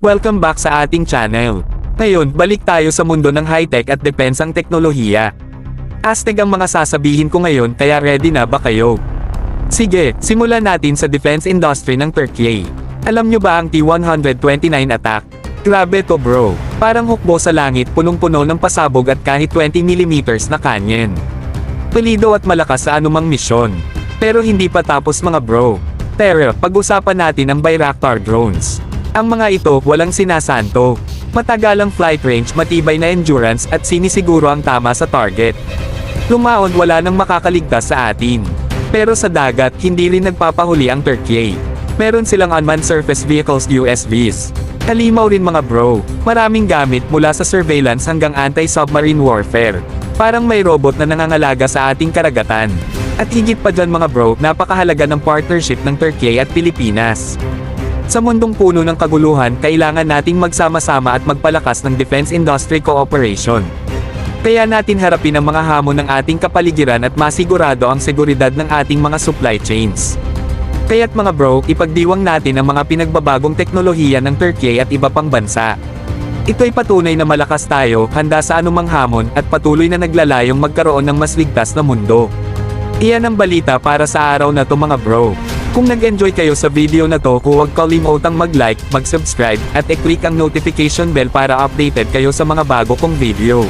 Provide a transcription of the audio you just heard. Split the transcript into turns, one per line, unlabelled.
Welcome back sa ating channel. Ngayon, balik tayo sa mundo ng high-tech at depensang teknolohiya. Astig ang mga sasabihin ko ngayon, kaya ready na ba kayo? Sige, simulan natin sa defense industry ng Turkey. Alam nyo ba ang T-129 attack? Grabe to bro. Parang hukbo sa langit, punong-puno ng pasabog at kahit 20mm na kanyen. Pelido at malakas sa anumang misyon. Pero hindi pa tapos mga bro. Tara, pag-usapan natin ang Bayraktar drones. Ang mga ito, walang sinasanto. Matagalang flight range, matibay na endurance at sinisiguro ang tama sa target. Lumaon, wala nang makakaligtas sa atin. Pero sa dagat, hindi rin nagpapahuli ang Turkey. Meron silang unmanned surface vehicles USVs. Halimaw rin mga bro. Maraming gamit mula sa surveillance hanggang anti-submarine warfare. Parang may robot na nangangalaga sa ating karagatan. At higit pa dyan mga bro, napakahalaga ng partnership ng Turkey at Pilipinas. Sa mundong puno ng kaguluhan, kailangan nating magsama-sama at magpalakas ng defense industry cooperation. Kaya natin harapin ang mga hamon ng ating kapaligiran at masigurado ang seguridad ng ating mga supply chains. Kaya't mga bro, ipagdiwang natin ang mga pinagbabagong teknolohiya ng Turkey at iba pang bansa. Ito'y patunay na malakas tayo, handa sa anumang hamon, at patuloy na naglalayong magkaroon ng mas ligtas na mundo. Iyan ang balita para sa araw na to mga bro. Kung nag-enjoy kayo sa video na to, huwag kalimutang mag-like, mag-subscribe, at i-click ang notification bell para updated kayo sa mga bago kong video.